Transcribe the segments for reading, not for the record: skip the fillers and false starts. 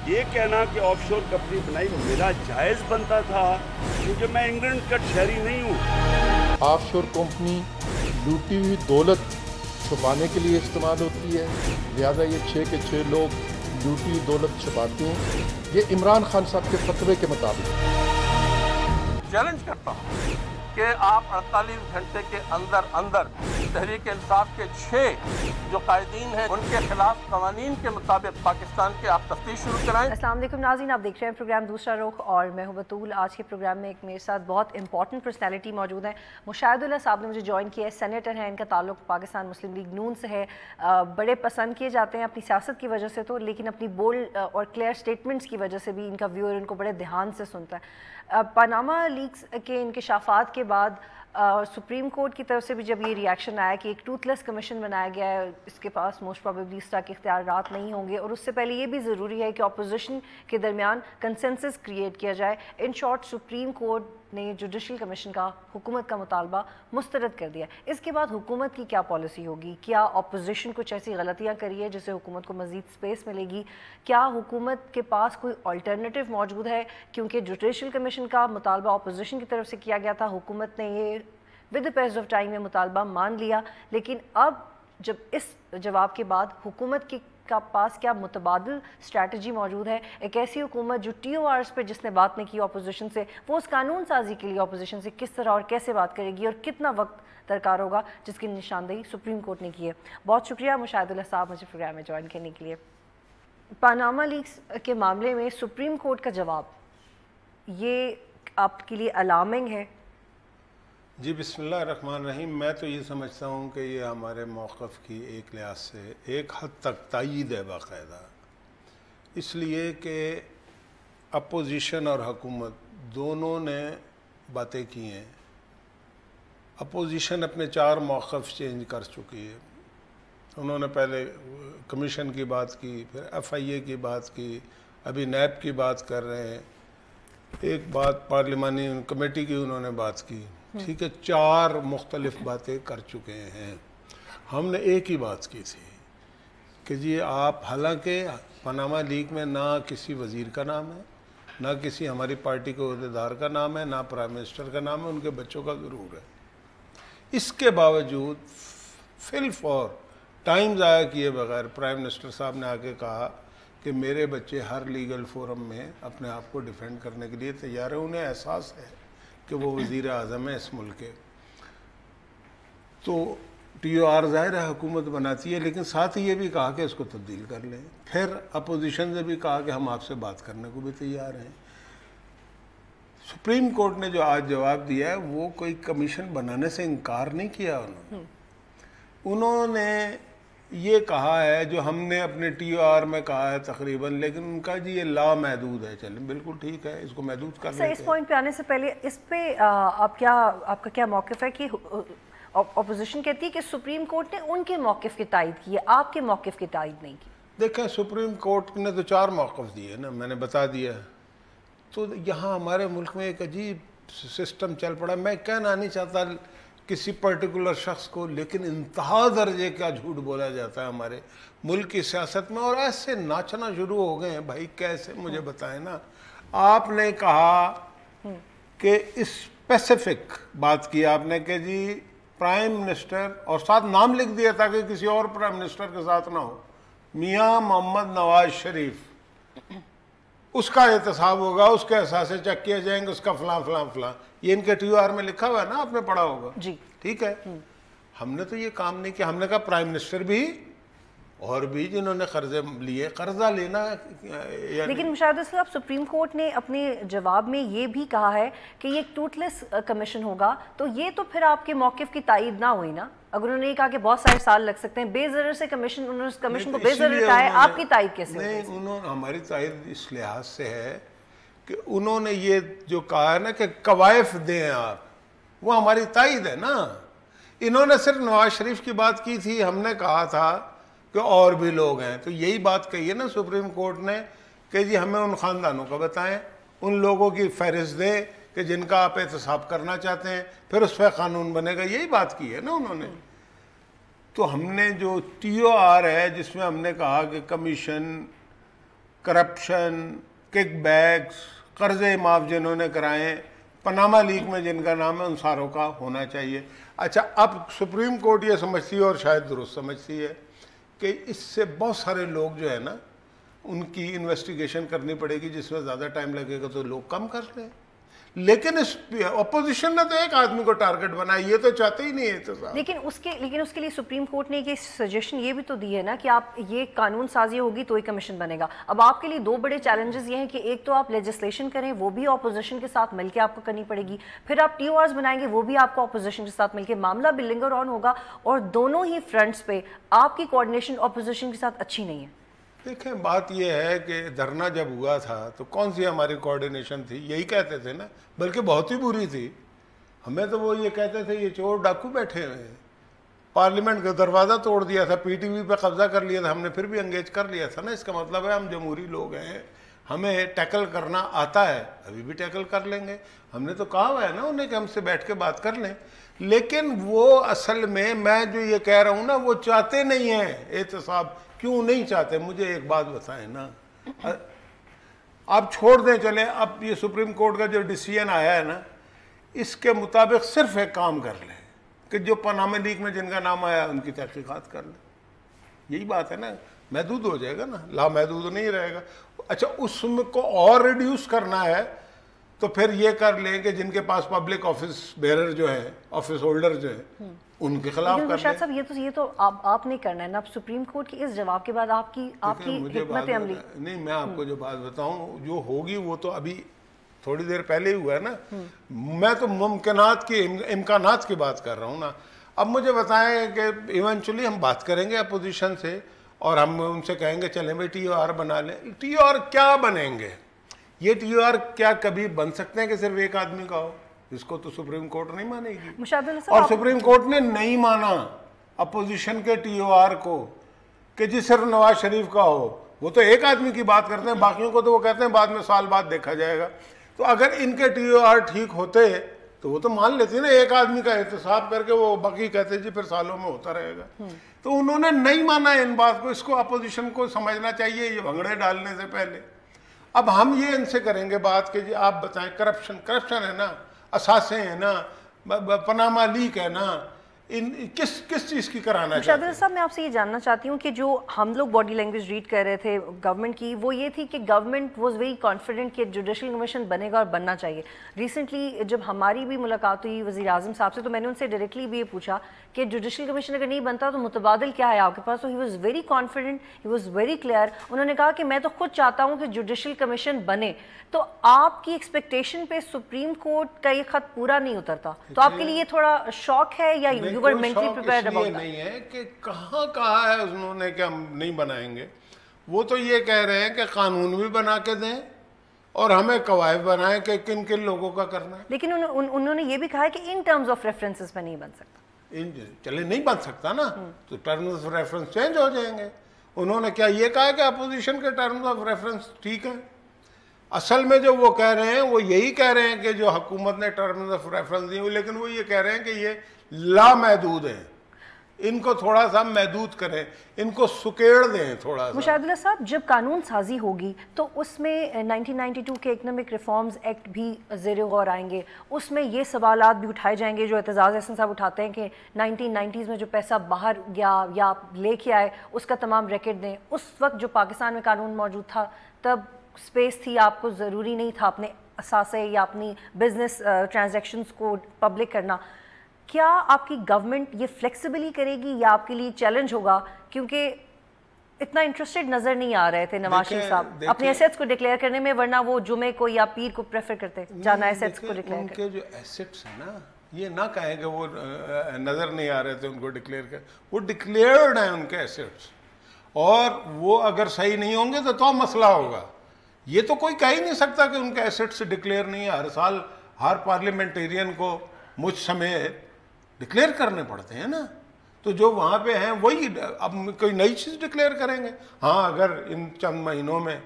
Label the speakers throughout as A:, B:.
A: یہ کہنا کہ آف شور کمپنی بنائی میرا جائز بنتا تھا کیونکہ میں انگلینڈ کا شہری نہیں ہوں.
B: آف شور کمپنی لوٹی ہوئی دولت چھپانے کے لیے استعمال ہوتی ہے، لہذا یہ 6 کے 6 لوگ لوٹی ہوئی دولت چھپاتے ہیں. یہ عمران خان صاحب کے فتوے کے مطابق.
C: چیلنج کرتا ہوں کہ آپ 48 گھنٹے کے اندر تحریک انصاف کے 6 جو قائدین ہیں ان کے خلاف قوانین کے مطابق پاکستان کے آپ تفتیش شروع کرائیں.
D: السلام علیکم ناظرین، آپ دیکھ رہے ہیں پروگرام دوسرا رخ اور میں ہوں بطول. آج کے پروگرام میں ایک میرے ساتھ بہت امپورٹنٹ پرسنالٹی موجود ہیں. مشاہد اللہ صاحب نے مجھے جوائن کیا ہے، سینیٹر ہیں، ان کا تعلق پاکستان مسلم لیگ نون سے ہے. بڑے پسند کیے جاتے ہیں اپنی سیاست کی وجہ سے تو، لیکن اپنی بولڈ اور کلیئر سٹیٹمنٹس کی وجہ سے بھی ان کا ویور ان کو بڑے دھیان سے سنتا ہے. پاناما لیکس کے انکشافات کے بعد سپریم کورٹ کی طرف سے بھی جب یہ ریاکشن آیا کہ ایک ٹوتھ لیس کمیشن بنایا گیا ہے، اس کے پاس موسٹ پروبیبلی اس طرح کے اختیارات نہیں ہوں گے، اور اس سے پہلے یہ بھی ضروری ہے کہ اپوزیشن کے درمیان کنسنسس کریٹ کیا جائے. ان شارٹ سپریم کورٹ نے جوڈیشل کمیشن کا حکومت کا مطالبہ مسترد کر دیا. اس کے بعد حکومت کی کیا پالیسی ہوگی؟ کیا اپوزیشن کچھ ایسی غلطیاں کری ہے جس سے حکومت کو مزید سپیس ملے گی؟ کیا حکومت کے پاس کوئی آلٹرنیٹیو موجود ہے؟ کیونکہ جوڈیشل کمیشن کا مطالبہ اپوزیشن کی طرف سے کیا گیا تھا، حکومت نے یہ with the pace of time یہ مطالبہ مان لیا، لیکن اب جب اس جواب کے بعد حکومت کا پاس کیا متبادل اسٹریٹجی موجود ہے؟ ایک ایسی حکومت جو ٹی او آرز پہ جس نے بات نہیں کی اپوزیشن سے، وہ اس قانون سازی کے لیے اپوزیشن سے کس طرح اور کیسے بات کرے گی اور کتنا وقت درکار ہوگا، جس کی نشاندہی سپریم کورٹ نے کی ہے. بہت شکریہ مشاہد اللہ صاحب مجھے پروگرام میں جوائن کرنے کے لیے. پاناما لیکس کے معاملے میں سپریم کورٹ کا جواب یہ آپ کے لیے الارمنگ ہے؟
E: جی بسم اللہ الرحمن الرحیم. میں تو یہ سمجھتا ہوں کہ یہ ہمارے موقف کی ایک لحاظ سے ایک حد تک تائید ہے باقاعدہ، اس لیے کہ اپوزیشن اور حکومت دونوں نے باتیں کی ہیں. اپوزیشن اپنے 4 موقف چینج کر چکی ہے. انہوں نے پہلے کمیشن کی بات کی، پھر ایف آئی اے کی بات کی، ابھی نیب کی بات کر رہے ہیں، ایک بات پارلیمانی کمیٹی کی انہوں نے بات کی. ٹھیک ہے، 4 مختلف باتیں کر چکے ہیں. ہم نے ایک ہی بات کی تھی کہ جی آپ، حالانکہ پاناما لیگ میں نہ کسی وزیر کا نام ہے، نہ کسی ہماری پارٹی کے عہدیدار کا نام ہے، نہ پرائم منسٹر کا نام ہے، ان کے بچوں کا ضرور ہے. اس کے باوجود فی الفور ٹائم ضائع کیے بغیر پرائم منسٹر صاحب نے آ کے کہا کہ میرے بچے ہر لیگل فورم میں اپنے آپ کو ڈیفینڈ کرنے کے لیے تیار ہیں. انہیں احساس ہے کہ وہ وزیر اعظم ہے اس ملک کے. تو ٹی او آر ظاہر ہے حکومت بناتی ہے، لیکن ساتھ ہی یہ بھی کہا کہ اس کو تبدیل کر لیں. پھر اپوزیشن سے بھی کہا کہ ہم آپ سے بات کرنے کو بھی تیار ہیں. سپریم کورٹ نے جو آج جواب دیا ہے وہ کوئی کمیشن بنانے سے انکار نہیں کیا. انہوں نے یہ کہا ہے جو ہم نے اپنے ٹی او آر میں کہا ہے تقریباً، لیکن ان کا جی یہ لا محدود ہے. چلیں بالکل ٹھیک ہے، اس کو محدود کر لیتے ہیں.
D: اس پوائنٹ پہ آنے سے پہلے اس پہ آپ کا کیا موقف ہے کہ اپوزیشن کہتی ہے کہ سپریم کورٹ نے ان کے موقف کی تائید کی ہے، آپ کے موقف کی تائید نہیں کی؟
E: دیکھیں سپریم کورٹ نے تو 4 موقف دیے نا، میں نے بتا دیا. تو یہاں ہمارے ملک میں ایک عجیب سسٹم چل پڑا. میں کہنا نہیں چاہتا کسی پرٹیکولر شخص کو، لیکن انتہا درجے کا جھوٹ بولا جاتا ہے ہمارے ملک کی سیاست میں، اور ایسے ناچنا شروع ہو گئے ہیں. بھائی کیسے مجھے بتائیں نا. آپ نے کہا کہ اسپیسیفک بات کی آپ نے کہ جی پرائم منسٹر، اور ساتھ نام لکھ دیا تاکہ کسی اور پرائم منسٹر کے ساتھ نہ ہو، میاں محمد نواز شریف، اس کا احتساب ہوگا، اس کے اثاثے چیک کیے جائیں گے، اس کا فلاں فلاں فلاں. یہ ان کے ٹی او آر میں لکھا ہوا ہے نا، آپ نے پڑھا ہوگا.
D: جی
E: ٹھیک ہے. ہم نے تو یہ کام نہیں کیا. ہم نے کہا پرائم منسٹر بھی اور بھی جنہوں نے قرضے لیے، قرضہ لینا.
D: لیکن مشاہد صاحب سپریم کورٹ نے اپنے جواب میں یہ بھی کہا ہے کہ یہ ایک ٹوتھ لیس کمیشن ہوگا، تو یہ تو پھر آپ کے موقف کی تائید نہ ہوئی نا. اگر انہوں نے یہ کہا کہ بہت سارے سال لگ سکتے ہیں، بے ضرر سے کمیشن، انہوں نے اس کمیشن کو بے ضرر کہا ہے، آپ کی تائید کیسے ہوگی؟
E: نہیں، انہوں نے ہماری تائید اس لحاظ سے ہے کہ انہوں نے یہ جو کہا ہے نا کہ قوائف دیں آپ، وہ ہماری تائید ہے نا. انہوں نے صرف نواز شریف کی بات کی تھی، ہم نے کہا تھا کہ اور بھی لوگ ہیں. تو یہی بات کہی ہے نا سپریم کورٹ نے کہ جی ہمیں ان خاندانوں کا بتائیں، ان لوگوں کی فہرست دیں کہ جن کا آپ احتساب کرنا چاہتے ہیں، پھر اس پہ قانون بنے گا. یہی بات کی ہے نا انہوں نے. تو ہم نے جو ٹی او آر ہے جس میں ہم نے کہا کہ کمیشن کرپشن، کک بیکس، قرضے معاف جنہوں نے کرائے، پاناما لیک میں جن کا نام ہے، ان ساروں کا ہونا چاہیے۔ اچھا، اب سپریم کورٹ یہ سمجھتی ہے اور شاید درست سمجھتی ہے کہ اس سے بہت سارے لوگ جو ہے نا ان کی انویسٹیگیشن کرنی پڑے گی، جس میں زیادہ ٹائم لگے گا، تو لوگ کم کر لیں۔ لیکن اس اپوزیشن نے تو ایک آدمی کو ٹارگٹ بنایا، یہ تو چاہتے ہی نہیں ہے۔
D: لیکن اس کے لیے سپریم کورٹ نے یہ سجیشن یہ بھی تو دی ہے نا کہ آپ یہ قانون سازی ہوگی تو ہی کمیشن بنے گا۔ اب آپ کے لیے دو بڑے چیلنجز یہ ہیں کہ ایک تو آپ لیجسلیشن کریں، وہ بھی اپوزیشن کے ساتھ مل کے آپ کو کرنی پڑے گی، پھر آپ ٹی او آرز بنائیں گے، وہ بھی آپ کو اپوزیشن کے ساتھ مل کے، معاملہ بھی لنگر آن ہوگا، اور دونوں ہی فرنٹس پہ آپ کی کوآرڈینیشن اپوزیشن کے ساتھ اچھی نہیں ہے۔
E: دیکھیں، بات یہ ہے کہ دھرنا جب ہوا تھا تو کون سی ہماری کوآرڈینیشن تھی؟ یہی کہتے تھے نا، بلکہ بہت ہی بری تھی۔ ہمیں تو وہ یہ کہتے تھے یہ چور ڈاکو بیٹھے ہوئے ہیں، پارلیمنٹ کا دروازہ توڑ دیا تھا، پی ٹی وی پہ قبضہ کر لیا تھا، ہم نے پھر بھی انگیج کر لیا تھا نا۔ اس کا مطلب ہے ہم جمہوری لوگ ہیں، ہمیں ٹیکل کرنا آتا ہے، ابھی بھی ٹیکل کر لیں گے۔ ہم نے تو کہا ہوا ہے نا انہیں کہ ہم سے بیٹھ کے بات کر لیں، لیکن وہ اصل میں جو یہ کہہ رہا ہوں نا، وہ چاہتے نہیں ہیں احتساب۔ کیوں نہیں چاہتے؟ مجھے ایک بات بتائیں نا، آپ چھوڑ دیں، چلیں اب یہ سپریم کورٹ کا جو ڈیسیژن آیا ہے نا، اس کے مطابق صرف ایک کام کر لیں کہ جو پاناما لیک میں جن کا نام آیا ان کی تحقیقات کر لیں۔ یہی بات ہے نا، محدود ہو جائے گا نا، لامحدود نہیں رہے گا۔ اچھا، اس کو اور ریڈیوس کرنا ہے تو پھر یہ کر لیں کہ جن کے پاس پبلک آفس بیرر جو ہے، آفس ہولڈر جو ہے، ان کے خلاف کر
D: شاہد صاحب یہ تو آپ نے کرنا ہے نا۔ سپریم کورٹ کی اس جواب کے بعد آپ کی حکمت عملی
E: نہیں، میں آپ کو جو بات بتاؤں جو ہوگی وہ تو ابھی تھوڑی دیر پہلے ہی ہوا ہے نا۔ میں تو ممکنات کی، امکانات کی بات کر رہا ہوں نا۔ اب مجھے بتائیں کہ ایونچولی ہم بات کریں گے اپوزیشن سے اور ہم ان سے کہیں گے چلیں بھائی ٹی او آر بنا لیں۔ ٹی او آر کیا بنیں گے؟ یہ ٹی او آر کیا کبھی بن سکتے ہیں کہ صرف ایک آدمی کا ہو؟ اس کو تو سپریم کورٹ نہیں مانے گی، اور سپریم کورٹ نے نہیں مانا اپوزیشن کے ٹی او آر کو کہ جی صرف نواز شریف کا ہو۔ وہ تو ایک آدمی کی بات کرتے ہیں، باقیوں کو تو وہ کہتے ہیں بعد میں سال بعد دیکھا جائے گا۔ تو اگر ان کے ٹی او آر ٹھیک ہوتے تو وہ تو مان لیتے نا ایک آدمی کا احتساب کر کے، وہ باقی کہتے جی پھر سالوں میں ہوتا رہے گا۔ تو انہوں نے نہیں مانا ان بات کو۔ اس کو اپوزیشن کو سمجھنا چاہیے یہ بھنگڑے ڈالنے سے پہلے۔ اب ہم یہ ان سے کریں گے بات کہ جی آپ بتائیں، کرپشن ہے نا، اثاثے ہیں نا، پاناما لیک ہے نا، کس چیز کی کرانا
D: چاہتے ہیں؟ صاحب میں آپ سے یہ جاننا چاہتی ہوں کہ جو ہم لوگ باڈی لینگویج ریڈ کر رہے تھے گورنمنٹ کی، وہ یہ تھی کہ گورنمنٹ واز ویری کانفیڈنٹ کہ جوڈیشل کمیشن بنے گا اور بننا چاہیے۔ ریسنٹلی جب ہماری بھی ملاقات ہوئی وزیر اعظم صاحب سے، تو میں نے ان سے ڈائریکٹلی بھی یہ پوچھا کہ جوڈیشل کمیشن اگر نہیں بنتا تو متبادل کیا ہے آپ کے پاس؟ تو he was very confident, he was very clear. انہوں نے کہا کہ میں تو خود چاہتا ہوں کہ جوڈیشل کمیشن بنے۔ تو آپ کی ایکسپیکٹیشن پہ سپریم کورٹ کا یہ خط پورا نہیں اترتا، تو آپ کے لیے یہ تھوڑا شوق ہے یا you were mentally prepared about that?
E: نہیں ہے کہ کہاں کہا ہے انہوں نے کہ ہم نہیں بنائیں گے۔ وہ تو یہ کہہ رہے ہیں کہ قانون بھی بنا کے دیں اور ہمیں قواعد بنائیں کہ کن کن لوگوں کا کرنا ہے۔
D: لیکن انہوں نے یہ بھی کہا ہے کہ ان ٹرمز آف ریفرنسز میں نہیں بن سکتا۔
E: چلے نہیں بن سکتا نا، تو ٹرمز آف ریفرنس چینج ہو جائیں گے۔ انہوں نے کیا یہ کہا کہ اپوزیشن کے ٹرمز آف ریفرنس ٹھیک ہیں؟ اصل میں جو وہ کہہ رہے ہیں وہ یہی کہہ رہے ہیں کہ جو حکومت نے ٹرمز آف ریفرنس دی ہوئی، لیکن وہ یہ کہہ رہے ہیں کہ یہ لامحدود ہیں، ان کو تھوڑا سا محدود کریں، ان کو سکیڑ دیں تھوڑا سا۔
D: مشاہد اللہ صاحب، جب قانون سازی ہوگی تو اس میں 1992 کے اکنامک ریفارمز ایکٹ بھی زیر غور آئیں گے، اس میں یہ سوالات بھی اٹھائے جائیں گے جو اعتزاز احسن صاحب اٹھاتے ہیں کہ 1990s میں جو پیسہ باہر گیا یا لے کے آئے اس کا تمام ریکٹ دیں۔ اس وقت جو پاکستان میں قانون موجود تھا تب سپیس تھی، آپ کو ضروری نہیں تھا اپنے اثاثے یا اپنی بزنس ٹرانزیکشنز کو پبلک کرنا۔ کیا آپ کی گورنمنٹ یہ فلیکسیبلی کرے گی یا آپ کے لیے چیلنج ہوگا؟ کیونکہ اتنا انٹرسٹڈ نظر نہیں آ رہے تھے نواز شریف صاحب اپنے ایسیٹس کو ڈکلیئر کرنے میں، ورنہ وہ جمعے کو یا پیر کو پریفر کرتے جانا ایسیٹس کو ڈکلیئر کرنے۔
E: ان کے جو ایسیٹس ہیں نا، یہ نہ کہیں کہ وہ نظر نہیں آ رہے تھے ان کو ڈکلیئر کر، وہ ڈکلیئرڈ ہیں ان کے ایسیٹس، اور وہ اگر صحیح نہیں ہوں گے تو مسئلہ ہوگا۔ یہ تو کوئی کہہ ہی نہیں سکتا کہ ان کے ایسیٹس ڈکلیئر نہیں ہے۔ ہر سال ہر پارلیمنٹیرین کو مجھ سمیت ڈکلیئر کرنے پڑتے ہیں نا، تو جو وہاں پہ ہیں وہی اب کوئی نئی چیز ڈکلیئر کریں گے۔ ہاں، اگر ان چند مہینوں میں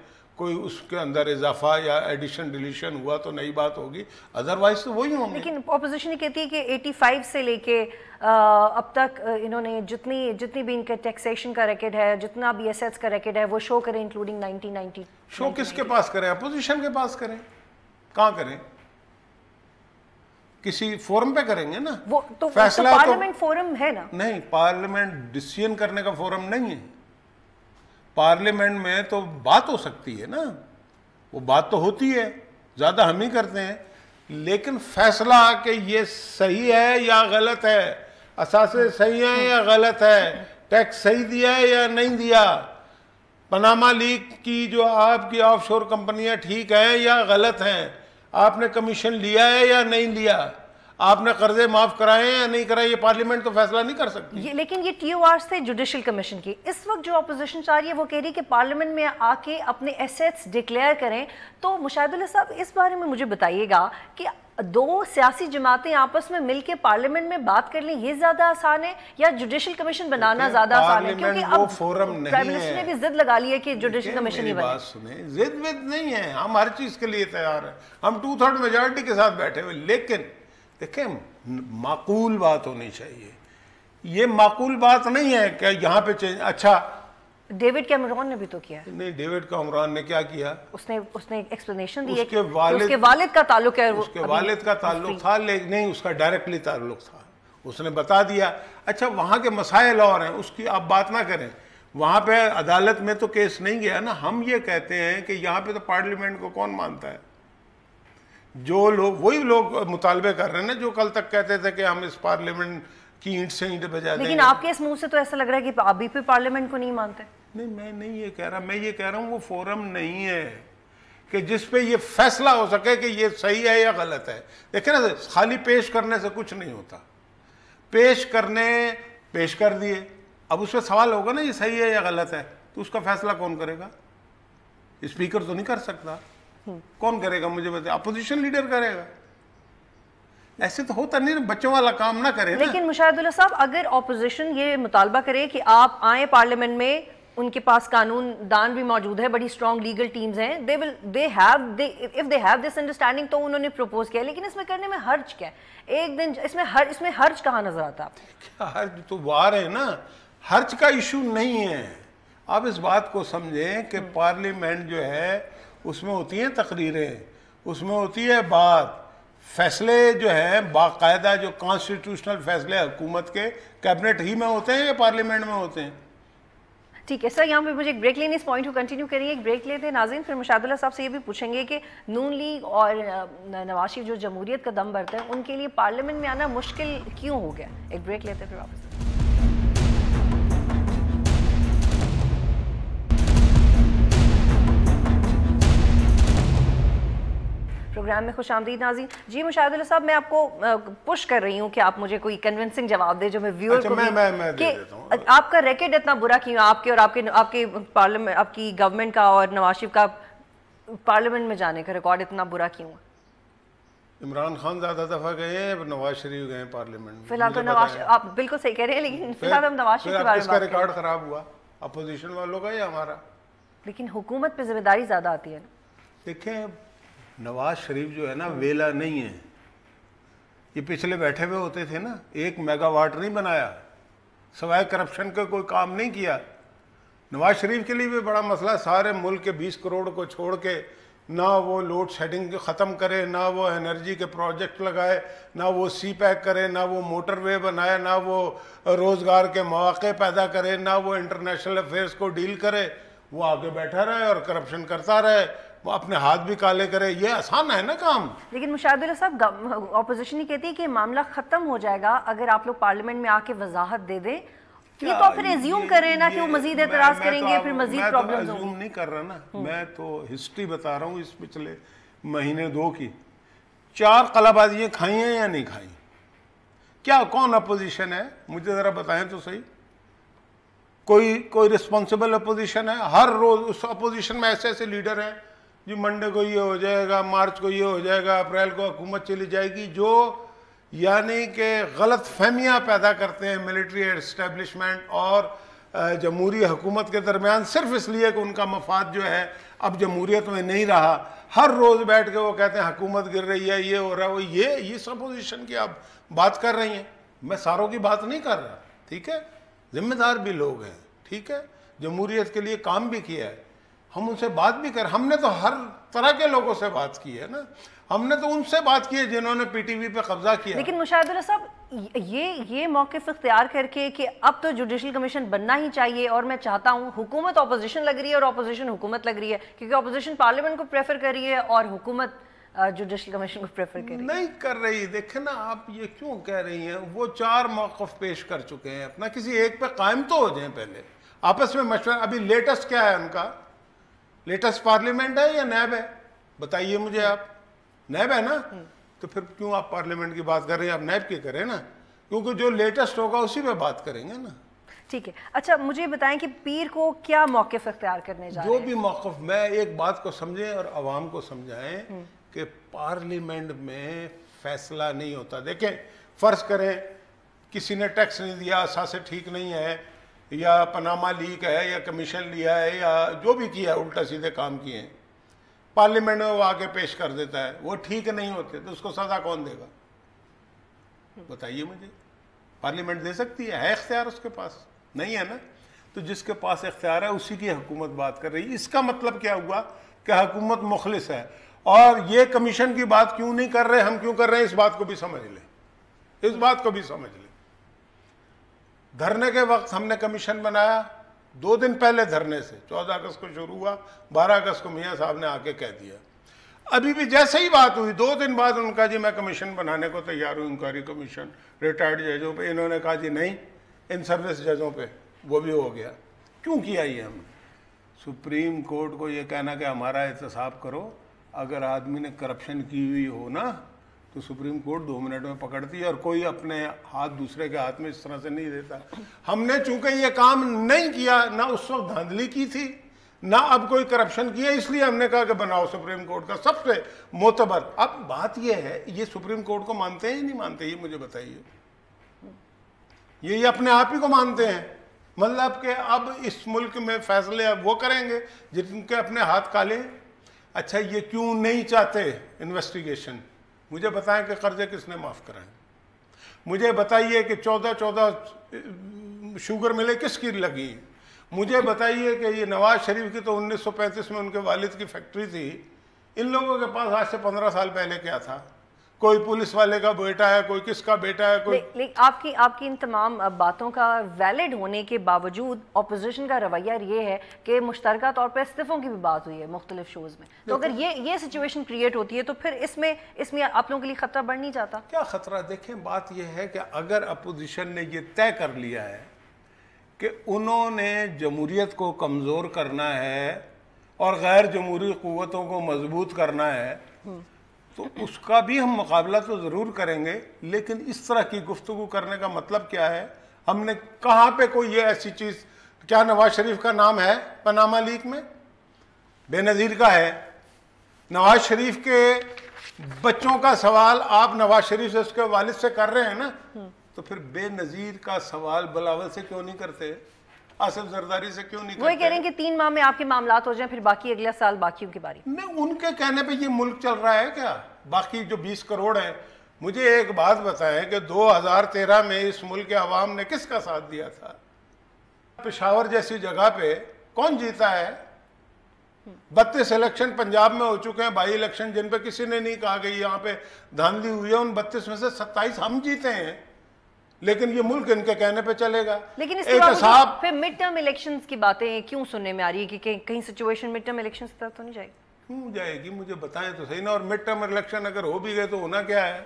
E: کوئی اس کے اندر اضافہ یا ایڈیشن ڈیلیشن ہوا تو نئی بات ہوگی, ادروائز تو وہی ہوں گے.
D: لیکن اپوزیشن یہ کہتی ہے کہ 85 سے لے کے اب تک انہوں نے جتنی بھی ان کا ٹیکسیشن کا ریکارڈ ہے, جتنا بھی ایسیٹس کا ریکارڈ ہے وہ شو کریں انکلوڈنگ 1990.
E: شو کس کے پاس کریں؟ اپوزیشن کے پاس کریں. کہاں کریں؟ کسی فورم پہ کریں گے نا.
D: وہ تو
E: فیصلہ
D: پارلیمنٹ فورم ہے نا.
E: نہیں, پارلیمنٹ ڈیسیژن کرنے کا فورم نہیں ہے. پارلیمنٹ میں تو بات ہو سکتی ہے نا, وہ بات تو ہوتی ہے, زیادہ ہم ہی کرتے ہیں, لیکن فیصلہ کہ یہ صحیح ہے یا غلط ہے, اثاثے صحیح ہیں یا غلط ہے, ٹیکس صحیح دیا ہے یا نہیں دیا, پاناما لیک کی جو آپ کی آف شور کمپنیاں ٹھیک ہیں یا غلط ہیں, آپ نے کمیشن لیا ہے یا نہیں لیا, آپ نے قرضے معاف کرائے ہیں یا نہیں کرائے, یہ پارلیمنٹ تو فیصلہ نہیں کر سکتی.
D: لیکن یہ ٹی او آرز تھے جوڈیشل کمیشن کی. اس وقت جو اپوزیشن چاہ رہی ہے وہ کہہ رہی ہے کہ پارلیمنٹ میں آ کے اپنے ایسیٹس ڈکلیئر کریں. تو مشاہد اللہ صاحب اس بارے میں مجھے بتائیے گا کہ دو سیاسی جماعتیں آپس میں مل کے پارلیمنٹ میں بات کر لیں, یہ زیادہ آسان ہے یا جوڈیشل کمیشن بنانا زیادہ آسان ہے؟ کیونکہ اب پرائم منسٹر نے بھی ضد لگا لی ہے کہ جوڈیشل کمیشن ہی بنے.
E: بات سنیں, ضد ود نہیں ہے, ہم ہر چیز کے لیے تیار ہیں, ہم 2/3 میجارٹی کے ساتھ بیٹھے ہوئے, لیکن دیکھیں معقول بات ہونی چاہیے. یہ معقول بات نہیں ہے کہ یہاں پہ چینج. اچھا
D: ڈیوڈ کیمرون نے بھی تو کیا.
E: نہیں, ڈیوڈ کیمرون نے کیا کیا؟ اس
D: نے ایکسپلینیشن دی ہے
E: کہ اس
D: کے والد کا تعلق ہے,
E: اس کے والد کا تعلق تھا, لیکن نہیں اس کا ڈائریکٹلی تعلق تھا, اس نے بتا دیا. اچھا وہاں کے مسائل اور ہیں, اس کی آپ بات نہ کریں. وہاں پہ عدالت میں تو کیس نہیں گیا نا. ہم یہ کہتے ہیں کہ یہاں پہ تو پارلیمنٹ کو کون مانتا ہے؟ جو لوگ, وہی لوگ مطالبے کر رہے ہیں نا جو کل تک کہتے تھے کہ ہم اس پارلیمنٹ کی اینٹ سے اینٹ بجا دیں.
D: لیکن آپ کے اس منہ سے تو ایسا لگ رہا ہے کہ ابھی بھی پارلیمنٹ کو نہیں مانتے.
E: نہیں, میں نہیں یہ کہہ رہا, میں یہ کہہ رہا ہوں وہ فورم نہیں ہے کہ جس پہ یہ فیصلہ ہو سکے کہ یہ صحیح ہے یا غلط ہے. دیکھیں نا, خالی پیش کرنے سے کچھ نہیں ہوتا. پیش کر دیے, اب اس پہ سوال ہوگا نا یہ صحیح ہے یا غلط ہے, تو اس کا فیصلہ کون کرے گا؟ اسپیکر تو نہیں کر سکتا. کون کرے گا مجھے بتائیں؟ اپوزیشن لیڈر کرے گا. ایسے تو ہوتا نہیں, بچوں والا کام نہ کرے.
D: لیکن مشاہد اللہ صاحب, اگر اپوزیشن یہ مطالبہ کرے کہ آپ آئیں پارلیمنٹ میں, ان کے پاس قانون دان بھی موجود ہے, بڑی اسٹرانگ لیگل ٹیمز ہیں, if they have this understanding, تو انہوں نے پروپوز کیا. لیکن اس میں کرنے میں حرج کیا ہے؟ ایک دن اس میں حرج کہاں نظر آتا ہے؟
E: کیا حرج؟ تو وار ہے نا, حرج کا ایشو نہیں ہے. آپ اس بات کو سمجھیں کہ پارلیمنٹ جو ہے اس میں ہوتی ہیں تقریریں, اس میں ہوتی ہے بات, فیصلے جو ہیں باقاعدہ جو کانسٹیٹیوشنل فیصلے حکومت کے کیبنٹ ہی میں ہوتے ہیں یا پارلیمنٹ میں ہوتے ہیں.
D: ٹھیک ہے سر, یہاں پہ مجھے ایک بریک لینی, اس پوائنٹ کو کنٹینیو کریں گے, ایک بریک لیتے ہیں ناظرین. پھر مشاہد اللہ صاحب سے یہ بھی پوچھیں گے کہ نون لیگ اور نواز شریف جو جمہوریت کا دم بھرتے ہیں, ان کے لیے پارلیمنٹ میں آنا مشکل کیوں ہو گیا. ایک بریک لیتے ہیں پھر واپس. پروگرام میں خوش آمدید ناظرین. جی مشاہد اللہ صاحب, میں آپ کو پش کر رہی ہوں کہ آپ مجھے کوئی کنونسنگ جواب دے جو میں ویور کو کہ آپ کا ریکارڈ اتنا برا کیوں, آپ کے اور آپ کے پارلیمنٹ, آپ کی گورنمنٹ کا اور نواز شریف کا پارلیمنٹ میں جانے کا ریکارڈ اتنا برا کیوں ہے؟
E: عمران خان زیادہ دفعہ گئے ہیں, نواز شریف گئے پارلیمنٹ میں.
D: فی الحال تو نواز, آپ بالکل صحیح کہہ رہے ہیں, لیکن فی الحال ہم نواز شریف کے بارے میں
E: بات کر رہے ہیں. کس کا ریکارڈ خراب ہوا, اپوزیشن والوں کا یا ہمارا؟
D: لیکن حکومت پہ ذمہ داری زیادہ آتی ہے نا.
E: دیکھیں نواز شریف جو ہے نا ویلا نہیں ہے, یہ پچھلے بیٹھے ہوئے ہوتے تھے نا, 1 میگا واٹ نہیں بنایا, سوائے کرپشن کا کوئی کام نہیں کیا. نواز شریف کے لیے بھی بڑا مسئلہ, سارے ملک کے 20 کروڑ کو چھوڑ کے نہ وہ لوڈ شیڈنگ ختم کرے, نہ وہ انرجی کے پروجیکٹ لگائے, نہ وہ سی پیک کرے, نہ وہ موٹر وے بنائے, نہ وہ روزگار کے مواقع پیدا کرے, نہ وہ انٹرنیشنل افیئرس کو ڈیل کرے. وہ آگے بیٹھا رہے اور کرپشن کرتا رہے, وہ اپنے ہاتھ بھی کالے کرے. یہ آسان ہے نا کام.
D: لیکن مشاہد اللہ صاحب, اپوزیشن یہ کہتی ہے کہ معاملہ ختم ہو جائے گا اگر آپ لوگ پارلیمنٹ میں آ کے وضاحت دے دیں. یہ تو پھر ایزیوم کریں نا کہ وہ مزید اعتراض کریں گے, پھر مزید پرابلمز ہوں گی.
E: ایزیوم نہیں کر رہا نا, میں تو ہسٹری بتا رہا ہوں اس پچھلے مہینے 2 کی. 4 قلعہ بازیاں کھائی ہیں یا نہیں کھائی؟ کیا کون اپوزیشن ہے مجھے ذرا بتائیں تو صحیح. کوئی رسپانسبل اپوزیشن ہے؟ ہر روز اس اپوزیشن میں ایسے لیڈر ہیں جی منڈے کو یہ ہو جائے گا, مارچ کو یہ ہو جائے گا, اپریل کو حکومت چلی جائے گی, جو یعنی کہ غلط فہمیاں پیدا کرتے ہیں ملٹری اسٹیبلشمنٹ اور جمہوری حکومت کے درمیان صرف اس لیے کہ ان کا مفاد جو ہے اب جمہوریت میں نہیں رہا. ہر روز بیٹھ کے وہ کہتے ہیں حکومت گر رہی ہے, یہ ہو رہا ہے, وہ یہ سب پوزیشن کی آپ بات کر رہی ہیں. میں ساروں کی بات نہیں کر رہا, ٹھیک ہے, ذمہ دار بھی لوگ ہیں, ٹھیک ہے, جمہوریت کے لیے کام بھی کیا ہے, ہم ان سے بات بھی کر, ہم نے تو ہر طرح کے لوگوں سے بات کی ہے نا, ہم نے تو ان سے بات کی ہے جنہوں نے پی ٹی وی پہ قبضہ کیا.
D: لیکن مشاہد اللہ صاحب یہ موقف اختیار کر کے کہ اب تو جوڈیشل کمیشن بننا ہی چاہیے, اور میں چاہتا ہوں, حکومت اپوزیشن لگ رہی ہے اور اپوزیشن حکومت لگ رہی ہے, کیونکہ اپوزیشن پارلیمنٹ کو پریفر کر رہی ہے اور حکومت جوڈیشل کمیشن کو پریفر کر رہی ہے.
E: نہیں کر رہی. دیکھیں نا, آپ یہ کیوں کہہ رہی ہیں, وہ 4 موقف پیش کر چکے ہیں, اپنا کسی ایک پہ قائم تو ہو جائیں, پہلے آپس میں مشورہ. ابھی لیٹسٹ کیا ہے ان کا, لیٹسٹ پارلیمنٹ ہے یا نیب ہے, بتائیے مجھے آپ. نیب ہے نا, تو پھر کیوں آپ پارلیمنٹ کی بات کر رہے ہیں, آپ نیب کی کریں نا, کیونکہ جو لیٹسٹ ہوگا اسی پہ بات کریں گے نا.
D: ٹھیک ہے. اچھا مجھے بتائیں کہ پیر کو کیا موقف اختیار کرنے جا رہے ہیں؟
E: جو بھی موقف, میں ایک بات کو سمجھیں اور عوام کو سمجھائیں کہ پارلیمنٹ میں فیصلہ نہیں ہوتا. دیکھیں, فرض کریں کسی نے ٹیکس نہیں دیا, اساسے ٹھیک نہیں ہے, یا پاناما لیک ہے, یا کمیشن لیا ہے, یا جو بھی کیا ہے, الٹا سیدھے کام کیے ہیں, پارلیمنٹ میں وہ آگے پیش کر دیتا ہے, وہ ٹھیک نہیں ہوتے, تو اس کو سزا کون دے گا, بتائیے مجھے. پارلیمنٹ دے سکتی ہے اختیار اس کے پاس؟ نہیں ہے نا. تو جس کے پاس اختیار ہے اسی کی حکومت بات کر رہی ہے. اس کا مطلب کیا ہوا کہ حکومت مخلص ہے. اور یہ کمیشن کی بات کیوں نہیں کر رہے, ہم کیوں کر رہے ہیں, اس بات کو بھی سمجھ لیں, اس بات کو بھی سمجھ لیں. دھرنے کے وقت ہم نے کمیشن بنایا 2 دن پہلے دھرنے سے, 14 اگست کو شروع ہوا, 12 اگست کو میاں صاحب نے آ کے کہہ دیا. ابھی بھی جیسے ہی بات ہوئی 2 دن بعد ان کا جی میں کمیشن بنانے کو تیار ہوں, انکوائری کمیشن ریٹائرڈ ججوں پہ. انہوں نے کہا جی نہیں, ان سروس ججوں پہ, وہ بھی ہو گیا. کیوں کیا یہ ہم نے؟ سپریم کورٹ کو یہ کہنا کہ ہمارا احتساب کرو, اگر آدمی نے کرپشن کی ہوئی ہو نا تو سپریم کورٹ 2 منٹ میں پکڑتی ہے, اور کوئی اپنے ہاتھ دوسرے کے ہاتھ میں اس طرح سے نہیں دیتا. ہم نے چونکہ یہ کام نہیں کیا, نہ اس وقت دھاندلی کی تھی, نہ اب کوئی کرپشن کیا, اس لیے ہم نے کہا کہ بناؤ سپریم کورٹ کا سب سے معتبر. اب بات یہ ہے, یہ سپریم کورٹ کو مانتے ہیں یا نہیں مانتے, یہ مجھے بتائیے. یہ اپنے آپ ہی کو مانتے ہیں, مطلب کہ اب اس ملک میں فیصلے اب وہ کریں گے جن کے اپنے ہاتھ کالے ہیں. اچھا یہ کیوں نہیں چاہتے انویسٹیگیشن؟ مجھے بتائیں کہ قرضے کس نے معاف کرائے, مجھے بتائیے کہ 14 شوگر ملیں کس کی لگی, مجھے بتائیے کہ یہ نواز شریف کی تو 1935 میں ان کے والد کی فیکٹری تھی, ان لوگوں کے پاس آج سے 15 سال پہلے کیا تھا؟ کوئی پولیس والے کا بیٹا ہے, کوئی کس کا بیٹا ہے, کوئی.
D: لیکن آپ کی ان تمام باتوں کا ویلڈ ہونے کے باوجود اپوزیشن کا رویہ یہ ہے کہ مشترکہ طور پہ استعفوں کی بھی بات ہوئی ہے مختلف شوز میں, تو اگر یہ سچویشن کریٹ ہوتی ہے تو پھر اس میں آپ لوگوں کے لیے خطرہ بڑھ نہیں جاتا؟
E: کیا خطرہ؟ دیکھیں بات یہ ہے کہ اگر اپوزیشن نے یہ طے کر لیا ہے کہ انہوں نے جمہوریت کو کمزور کرنا ہے اور غیر جمہوری قوتوں کو مضبوط کرنا ہے, تو اس کا بھی ہم مقابلہ تو ضرور کریں گے. لیکن اس طرح کی گفتگو کرنے کا مطلب کیا ہے؟ ہم نے کہاں پہ کوئی یہ ایسی چیز, کیا نواز شریف کا نام ہے پاناما لیک میں؟ بے نظیر کا ہے. نواز شریف کے بچوں کا سوال آپ نواز شریف سے, اس کے والد سے کر رہے ہیں نا, تو پھر بے نظیر کا سوال بلاول سے کیوں نہیں کرتے, آصف زرداری سے کیوں نہیں کرتے؟
D: وہی کہہ رہے ہیں کہ 3 ماہ میں آپ کے معاملات ہو جائیں, پھر باقی اگلا سال باقیوں کی باری.
E: نہیں, ان کے کہنے پہ یہ ملک چل رہا ہے کیا؟ باقی جو 20 کروڑ ہیں, مجھے ایک بات بتائیں کہ 2013 میں اس ملک کے عوام نے کس کا ساتھ دیا تھا؟ پشاور جیسی جگہ پہ کون جیتا ہے؟ 32 الیکشن پنجاب میں ہو چکے ہیں, 22 الیکشن جن پہ کسی نے نہیں کہا کہ یہاں پہ دھاندلی ہوئی ہے, ان 32 میں سے 27 ہم جیتے ہیں, لیکن یہ ملک ان کے کہنے پہ چلے گا.
D: لیکن اس کے باوجود پھر مڈ ٹرم الیکشنز کی باتیں کیوں سننے میں آ رہی ہے کہ کہیں سچویشن مڈ ٹرم الیکشنز کی طرف تو نہیں جائے گی؟
E: کیوں جائے گی, مجھے بتائیں تو صحیح نا. اور مڈ ٹرم الیکشن اگر ہو بھی گئے تو ہونا کیا ہے؟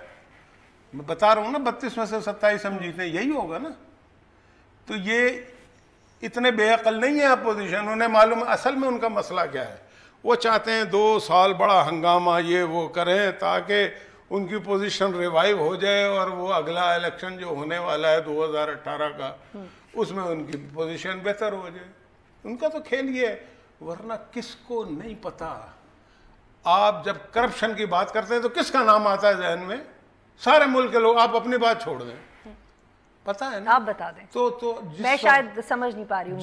E: میں بتا رہا ہوں نا, 32 میں سے 27 ہم جیتے ہیں, یہی ہوگا نا. تو یہ اتنے بے عقل نہیں ہے اپوزیشن, انہیں معلوم ہے اصل میں ان کا مسئلہ کیا ہے. وہ چاہتے ہیں 2 سال بڑا ہنگامہ یہ وہ کریں تاکہ ان کی پوزیشن ریوائیو ہو جائے, اور وہ اگلا الیکشن جو ہونے والا ہے 2018 کا, اس میں ان کی پوزیشن بہتر ہو جائے. ان کا تو کھیل یہ ہے. ورنہ کس کو نہیں پتا, آپ جب کرپشن کی بات کرتے ہیں تو کس کا نام آتا ہے ذہن میں؟ سارے ملک کے لوگ. آپ اپنی بات چھوڑ دیں, پتہ ہے نا؟
D: آپ بتا دیں.
E: تو
D: میں شاید سمجھ نہیں پا رہی ہوں.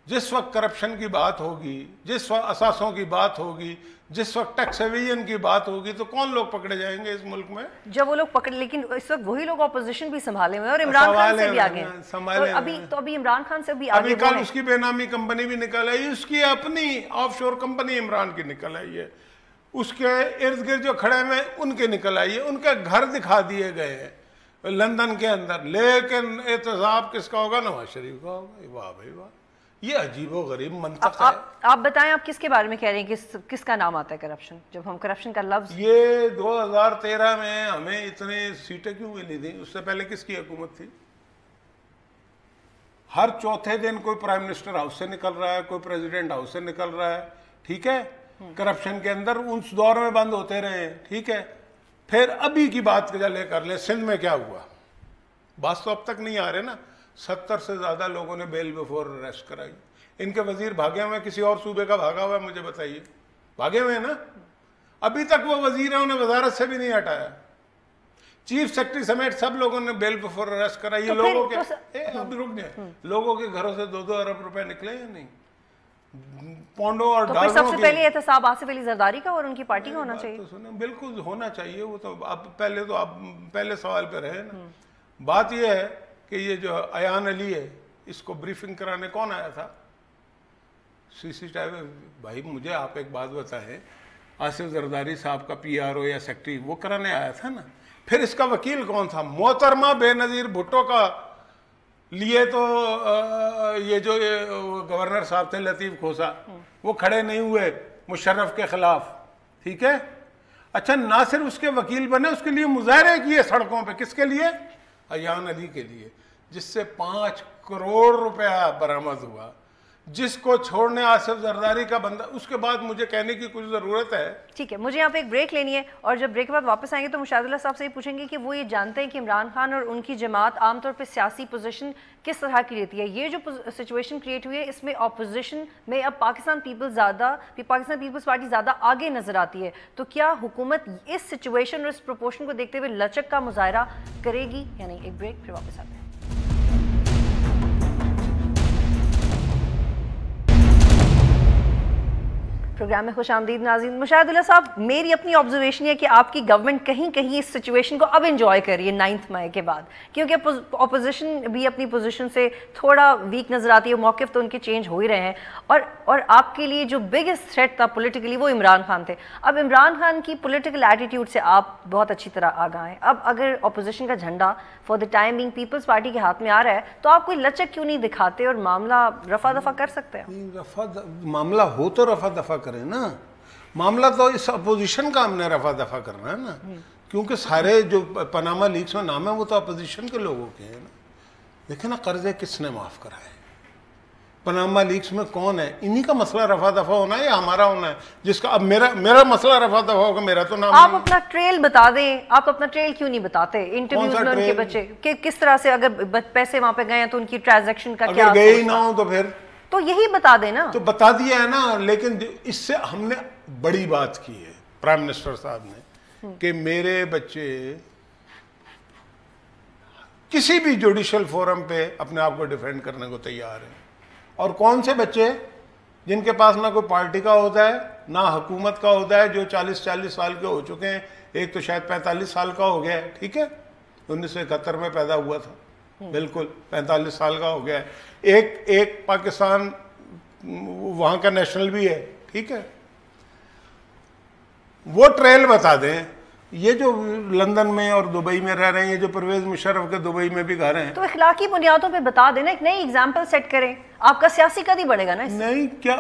E: جس وقت کرپشن کی بات ہوگی، جس وقت اثاثوں کی بات ہوگی، جس وقت ٹیکس ایویژن کی بات ہوگی، تو کون لوگ پکڑے جائیں گے اس ملک میں؟
D: جب وہ لوگ پکڑ، لیکن اس وقت وہی لوگ اپوزیشن بھی سنبھالے ہوئے اور عمران خان سے بھی آگے ہیں. تو ابھی عمران خان سے بھی آگے.
E: ابھی کل اس کی بے نامی کمپنی بھی نکل آئی، اس کی اپنی آف شور کمپنی عمران کی نکل آئی ہے، اس کے ارد گرد جو کھڑے ہوئے ان کے نکل آئی ہے، ان کے گھر دکھا دیے گئے ہیں لندن کے اندر. لیکن احتساب کس کا ہوگا؟ نواز شریف کا ہوگا. واہ بھائی واہ، یہ عجیب و غریب منطق ہے.
D: آپ بتائیں آپ کس کے بارے میں کہہ رہے ہیں کہ کس کا نام آتا ہے کرپشن؟ جب ہم کرپشن کا لفظ،
E: یہ 2013 میں ہمیں اتنے سیٹیں کیوں ملی تھیں؟ اس سے پہلے کس کی حکومت تھی؟ ہر چوتھے دن کوئی پرائم منسٹر ہاؤس سے نکل رہا ہے، کوئی پریزیڈنٹ ہاؤس سے نکل رہا ہے. ٹھیک ہے، کرپشن کے اندر اس دور میں بند ہوتے رہے ہیں. ٹھیک ہے، پھر ابھی کی بات لے کر لیں، سندھ میں کیا ہوا؟ بات تو اب تک نہیں آ رہے نا. 70 سے زیادہ لوگوں نے بیل بیفور اریسٹ کرائی. ان کے وزیر بھاگے ہوئے، کسی اور صوبے کا بھاگا ہوا ہے؟ مجھے بتائیے. بھاگے ہوئے ہیں نا. ابھی تک وہ وزیر ہیں، انہیں وزارت سے بھی نہیں ہٹایا. چیف سیکرٹری سمیت سب لوگوں نے بیل بیفور اریسٹ کرائی. یہ لوگوں کے اب رک جائیں، لوگوں کے گھروں سے 2-2 ارب روپے نکلے یا نہیں؟ پونڈوں اور ڈالروں.
D: سب سے پہلے احتساب آصف علی زرداری کا اور ان کی پارٹی کا ہونا چاہیے.
E: بالکل ہونا چاہیے. وہ تو اب پہلے سوال پہ رہے نا. بات یہ ہے کہ یہ جو ایان علی ہے، اس کو بریفنگ کرانے کون آیا تھا؟ CCTV. بھائی مجھے آپ ایک بات بتائیں، آصف زرداری صاحب کا PRO یا سیکرٹری وہ کرانے آیا تھا نا. پھر اس کا وکیل کون تھا؟ محترمہ بے نظیر بھٹو کا لیے تو یہ جو گورنر صاحب تھے لطیف کھوسا، وہ کھڑے نہیں ہوئے مشرف کے خلاف. ٹھیک ہے. اچھا، نہ صرف اس کے وکیل بنے، اس کے لیے مظاہرے کیے سڑکوں پہ. کس کے لیے؟ ایان علی کے لیے، جس سے 5 کروڑ روپیہ برآمد ہوا، جس کو چھوڑنے آصف زرداری کا بندہ. اس کے بعد مجھے کہنے کی کچھ ضرورت ہے.
D: ٹھیک ہے، مجھے یہاں پہ ایک بریک لینی ہے، اور جب بریک کے بعد واپس آئیں گے تو مشاہد اللہ صاحب سے یہ پوچھیں گے کہ وہ یہ جانتے ہیں کہ عمران خان اور ان کی جماعت عام طور پہ سیاسی پوزیشن کس طرح کی رہتی ہے. یہ جو سچویشن کریٹ ہوئی ہے، اس میں اپوزیشن میں اب پاکستان پیپلز پارٹی زیادہ آگے نظر آتی ہے. تو کیا حکومت اس سچویشن اور اس پروپورشن کو دیکھتے ہوئے لچک کا مظاہرہ کرے گی یا نہیں؟ ایک بریک، پھر واپس آتے ہیں. پروگرام میں خوش آمدید ناظرین. مشاہد اللہ صاحب، میری اپنی آبزرویشن ہے کہ آپ کی گورنمنٹ کہیں کہیں اس سچویشن کو اب انجوائے کر رہی ہے 9 مئی کے بعد، کیونکہ اپوزیشن بھی اپنی پوزیشن سے تھوڑا ویک نظر آتی ہے. موقف تو ان کے چینج ہو ہی رہے ہیں، اور آپ کے لیے جو بگیسٹ تھریٹ تھا پولیٹیکلی وہ عمران خان تھے. اب عمران خان کی پولیٹیکل ایٹیٹیوڈ سے آپ بہت اچھی طرح آگاہ ہیں. اب اگر اپوزیشن کا جھنڈا for the time being Peoples Party کے ہاتھ میں آ رہا ہے، تو آپ کوئی لچک کیوں نہیں دکھاتے اور معاملہ رفع دفع کر سکتے ہیں؟
E: معاملہ ہو تو رفع دفع کریں نا. معاملہ تو اس اپوزیشن کا ہم نے رفع دفع کرنا ہے نا، کیونکہ سارے جو پاناما لیکس میں نام ہے وہ تو اپوزیشن کے لوگوں کے ہیں نا. دیکھیں نا، قرضے کس نے معاف کرائے؟ پاناما لیکس میں کون ہے؟ انہی کا مسئلہ رفع دفع ہونا ہے یا ہمارا ہونا ہے؟ جس کا اب میرا مسئلہ رفع دفع ہوگا، میرا تو نام.
D: آپ اپنا ٹریل بتا دیں. آپ اپنا ٹریل کیوں نہیں بتاتے انٹرویوز میں ان کے بچے کہ کس طرح سے اگر پیسے وہاں پہ گئے ہیں تو ان کی ٹرانزیکشن کا کیا؟
E: اگر گئے ہی نہ ہوں تو پھر
D: تو یہی بتا دیں نا.
E: تو بتا دیا ہے نا. لیکن اس سے ہم نے بڑی بات کی ہے پرائم منسٹر صاحب نے کہ میرے بچے کسی بھی جوڈیشل فورم پہ اپنے آپ کو ڈیفینڈ کرنے کو تیار ہیں. اور کون سے بچے؟ جن کے پاس نہ کوئی پارٹی کا ہوتا ہے نہ حکومت کا ہوتا ہے، جو 40 سال کے ہو چکے ہیں. ایک تو شاید 45 سال کا ہو گیا ہے. ٹھیک ہے، 1971 میں پیدا ہوا تھا، بالکل 45 سال کا ہو گیا ہے. ایک پاکستان وہاں کا نیشنل بھی ہے. ٹھیک ہے، وہ ٹریل بتا دیں. یہ جو لندن میں اور دبئی میں رہ رہے ہیں، یہ جو پرویز مشرف کے دبئی میں بھی گھر ہیں،
D: تو اخلاقی بنیادوں پہ بتا دینا، ایک نئی اگزامپل سیٹ کریں. آپ کا سیاسی قد ہی بڑھے گا نا.
E: نہیں، کیا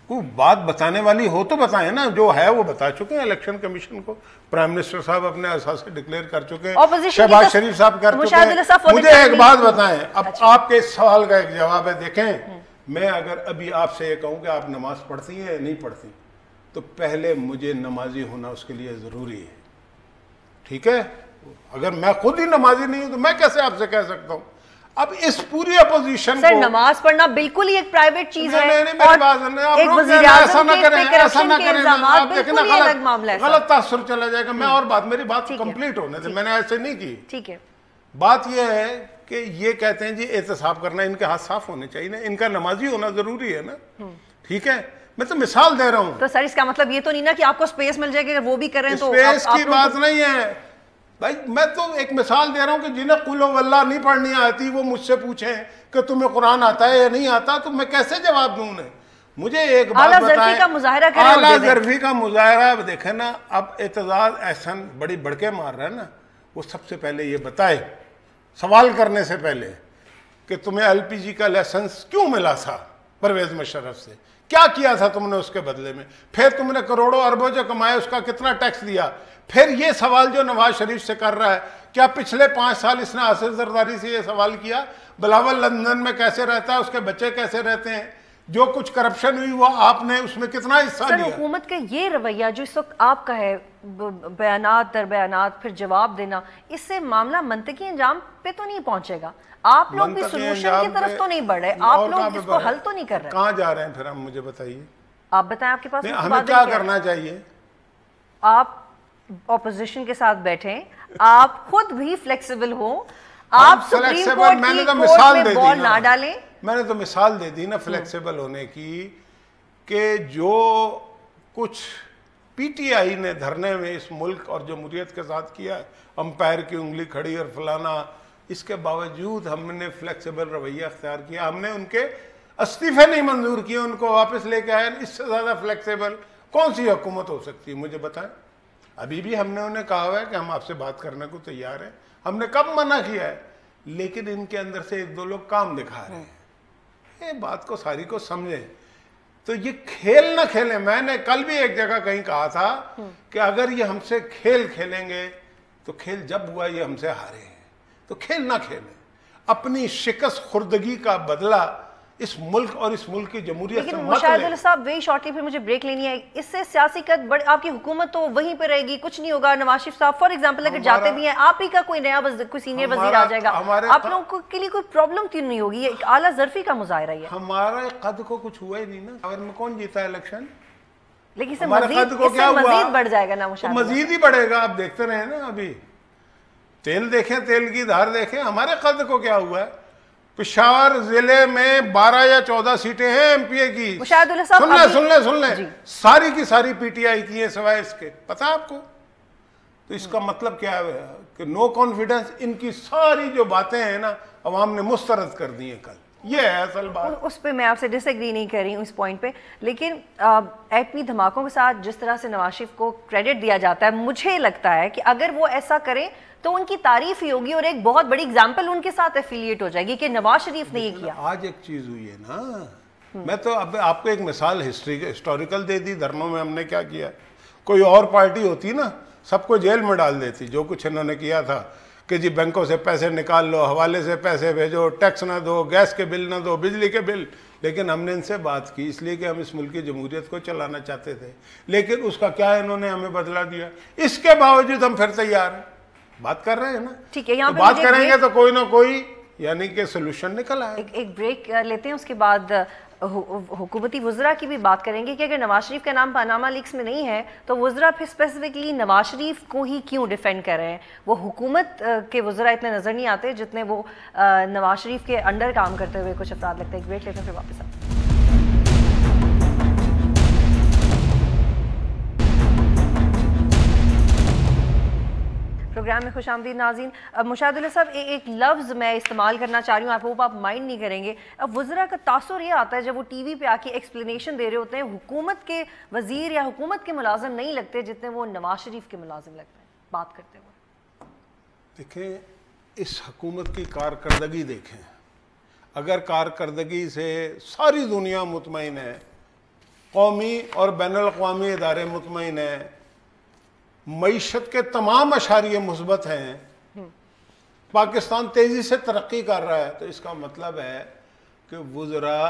E: کوئی بات بتانے والی ہو تو بتائیں نا. جو ہے وہ بتا چکے ہیں الیکشن کمیشن کو. پرائم منسٹر صاحب اپنے اثاثے ڈکلیئر کر چکے ہیں، شہباز شریف صاحب کر چکے ہیں. مجھے ایک بات بتائیں، اب آپ کے اس سوال کا ایک جواب ہے. دیکھیں، میں اگر ابھی آپ سے یہ کہوں کہ آپ نماز پڑھتی ہیں یا نہیں پڑھتی، تو پہلے مجھے نمازی ہونا اس کے لیے ضروری ہے. ٹھیک ہے، اگر میں خود ہی نمازی نہیں ہوں تو میں کیسے آپ سے کہہ سکتا ہوں؟ اب اس پوری اپوزیشن
D: سر
E: کو
D: نماز پڑھنا بالکل ہی ایک پرائیویٹ چیز ہے،
E: ایک
D: وزیر اعظم کے کرپشن کے الزامات بالکل ہی الگ معاملہ ہے،
E: غلط تاثر چلا جائے گا. میں اور میری بات کمپلیٹ ہونے دیں، میں نے ایسے نہیں کی.
D: ٹھیک ہے.
E: بات یہ ہے کہ یہ کہتے ہیں جی احتساب کرنا، ان کے ہاتھ صاف ہونے چاہیے نا، ان کا نمازی ہونا ضروری ہے نا. ٹھیک ہے، میں تو مثال دے رہا ہوں.
D: تو سر اس کا مطلب یہ تو نہیں نا کہ آپ کو سپیس مل جائے گا، اگر وہ بھی کریں تو
E: سپیس کی بات نہیں ہے بھائی. میں تو ایک مثال دے رہا ہوں کہ جنہیں قل واللہ نہیں پڑھنی آتی وہ مجھ سے پوچھیں کہ تمہیں قرآن آتا ہے یا نہیں آتا، تو میں کیسے جواب دوں انہیں. مجھے ایک بات بتائیں،
D: اعلیٰ ظرفی کا مظاہرہ کریں.
E: اعلیٰ ظرفی کا مظاہرہ دیکھیں نا. اب اعتزاز احسن بڑی بڑکے مار رہا ہے نا، وہ سب سے پہلے یہ بتائے سوال کرنے سے پہلے کہ تمہیں LPG کا لائسنس کیوں ملا تھا پرویز مشرف سے، کیا کیا تھا تم نے اس کے بدلے میں، پھر تم نے کروڑوں اربوں جو کمائے اس کا کتنا ٹیکس دیا. پھر یہ سوال جو نواز شریف سے کر رہا ہے، کیا پچھلے 5 سال اس نے آصف زرداری سے یہ سوال کیا بلاول لندن میں کیسے رہتا ہے، اس کے بچے کیسے رہتے ہیں، جو کچھ کرپشن ہوئی وہ آپ نے اس میں کتنا حصہ
D: سر
E: لیا.
D: حکومت کا یہ رویہ جو اس وقت آپ کا ہے، بیانات در بیانات پھر جواب دینا، اس سے معاملہ منطقی انجام پہ تو نہیں پہنچے گا. آپ لوگ بھی سولوشن کی طرف تو نہیں بڑھ رہے، آپ لوگ اس کو حل تو نہیں کر رہے.
E: کہاں جا رہے ہیں پھر ہم، مجھے بتائیے.
D: آپ بتائیں آپ کے پاس
E: ہمیں کیا کرنا چاہیے.
D: آپ اپوزیشن کے ساتھ بیٹھیں، آپ خود بھی فلیکسیبل ہوں، آپ سپریم کورٹ کی کورٹ میں بال نہ ڈالیں.
E: میں نے تو مثال دے دی نا فلیکسیبل ہونے کی، کہ جو کچھ PTI نے دھرنے میں اس ملک اور جمہوریت کے ساتھ کیا ہے، امپائر کی انگلی کھڑی اور فلانا، اس کے باوجود ہم نے فلیکسیبل رویہ اختیار کیا. ہم نے ان کے استعفے نہیں منظور کیے، ان کو واپس لے کے آئے. اس سے زیادہ فلیکسیبل کون سی حکومت ہو سکتی ہے مجھے بتائیں. ابھی بھی ہم نے انہیں کہا ہوا ہے کہ ہم آپ سے بات کرنے کو تیار ہیں. ہم نے کب منع کیا ہے، لیکن ان کے اندر سے 1-2 لوگ کام دکھا رہے ہیں. یہ بات کو ساری کو سمجھیں. تو یہ کھیل نہ کھیلیں. میں نے کل بھی ایک جگہ کہیں کہا تھا کہ اگر یہ ہم سے کھیل کھیلیں گے تو کھیل جب ہوا یہ ہم سے ہارے ہیں، تو کھیل نہ کھیلیں. اپنی شکست خوردگی کا بدلہ اس ملک اور اس ملک کی جمہوریت سے
D: لیکن
E: مت
D: مشاہد
E: لیں.
D: اللہ صاحب ویری شارٹلی پھر مجھے بریک لینی ہے. اس سے سیاسی آپ کی حکومت تو وہیں پہ رہے گی، کچھ نہیں ہوگا. نواز شریف صاحب فار ایگزامپل اگر جاتے بھی ہیں، آپ ہی کا کوئی نیا کوئی سینئر وزیر آ جائے گا، آپ لوگوں کے لیے کوئی پرابلم کیوں نہیں ہوگی؟ یہ ایک اعلیٰ ظرفی کا مظاہرہ ہے.
E: ہمارے قد کو کچھ ہوا ہی نہیں نا. اور میں کون جیتا ہے الیکشن؟
D: لیکن اس سے مزید بڑھ جائے گا نا مشاہد.
E: مزید ہی بڑھے گا. آپ دیکھتے رہے نا، ابھی تیل دیکھیں، تیل کی دھار دیکھیں. ہمارے قد کو کیا ہوا ہے؟ پشاور ضلع میں 12 یا 14 سیٹیں ہیں MPA کی.
D: مشاہد اللہ صاحب
E: سن لیں ساری کی ساری PTI کی ہیں سوائے اس کے. پتا آپ کو؟ تو اس کا مطلب کیا ہے کہ نو کانفیڈنس. ان کی ساری جو باتیں ہیں نا عوام نے مسترد کر دی ہیں کل. یہ ہے اصل بات.
D: اس پہ میں آپ سے ڈس ایگری نہیں کر رہی ہوں اس پوائنٹ پہ، لیکن ایٹمی دھماکوں کے ساتھ جس طرح سے نواز شریف کو کریڈٹ دیا جاتا ہے، مجھے لگتا ہے کہ اگر وہ ایسا کریں تو ان کی تعریف ہی ہوگی اور ایک بہت بڑی اگزامپل ان کے ساتھ ایفیلیٹ ہو جائے گی کہ نواز شریف نے یہ کیا.
E: آج ایک چیز ہوئی ہے نا، میں تو اب آپ کو ایک مثال ہسٹوریکل دے دی. دھرنوں میں ہم نے کیا کیا. کوئی اور پارٹی ہوتی نا سب کو جیل میں ڈال دیتی. جو کچھ انہوں نے کیا تھا کہ جی بینکوں سے پیسے نکال لو، حوالے سے پیسے بھیجو، ٹیکس نہ دو، گیس کے بل نہ دو، بجلی کے بل. لیکن ہم نے ان سے بات کی اس لیے کہ ہم اس ملک کی جمہوریت کو چلانا چاہتے تھے. لیکن اس کا کیا انہوں نے ہمیں بدلا دیا. اس کے باوجود ہم پھر تیار ہیں، بات کر رہے ہیں نا.
D: ٹھیک ہے، یہاں پہ
E: بات کریں گے تو کوئی نہ کوئی یعنی کہ سولوشن نکل آئے.
D: ایک بریک لیتے ہیں، اس کے بعد حکومتی وزراء کی بھی بات کریں گے کہ اگر نواز شریف کا نام پاناما لیکس میں نہیں ہے تو وزراء پھر اسپیسیفکلی نواز شریف کو ہی کیوں ڈیفینڈ کر رہے ہیں. وہ حکومت کے وزراء اتنے نظر نہیں آتے جتنے وہ نواز شریف کے انڈر کام کرتے ہوئے کچھ افراد لگتے ہیں. ایک بریک لیتے ہیں پھر واپس آتے ہیں. پروگرام میں خوش آمدید ناظرین. مشاہد اللہ صاحب ایک لفظ میں استعمال کرنا چاہ رہی ہوں، آپ مائنڈ نہیں کریں گے. اب وزراء کا تاثر یہ آتا ہے جب وہ ٹی وی پہ آ کے ایکسپلینیشن دے رہے ہوتے ہیں، حکومت کے وزیر یا حکومت کے ملازم نہیں لگتے جتنے وہ نواز شریف کے ملازم لگتے ہیں بات کرتے ہوئے.
E: دیکھیں اس حکومت کی کارکردگی دیکھیں. اگر کارکردگی سے ساری دنیا مطمئن ہے، قومی اور بین الاقوامی ادارے مطمئن ہیں، معیشت کے تمام اشاریے مثبت ہیں، پاکستان تیزی سے ترقی کر رہا ہے، تو اس کا مطلب ہے کہ وزراء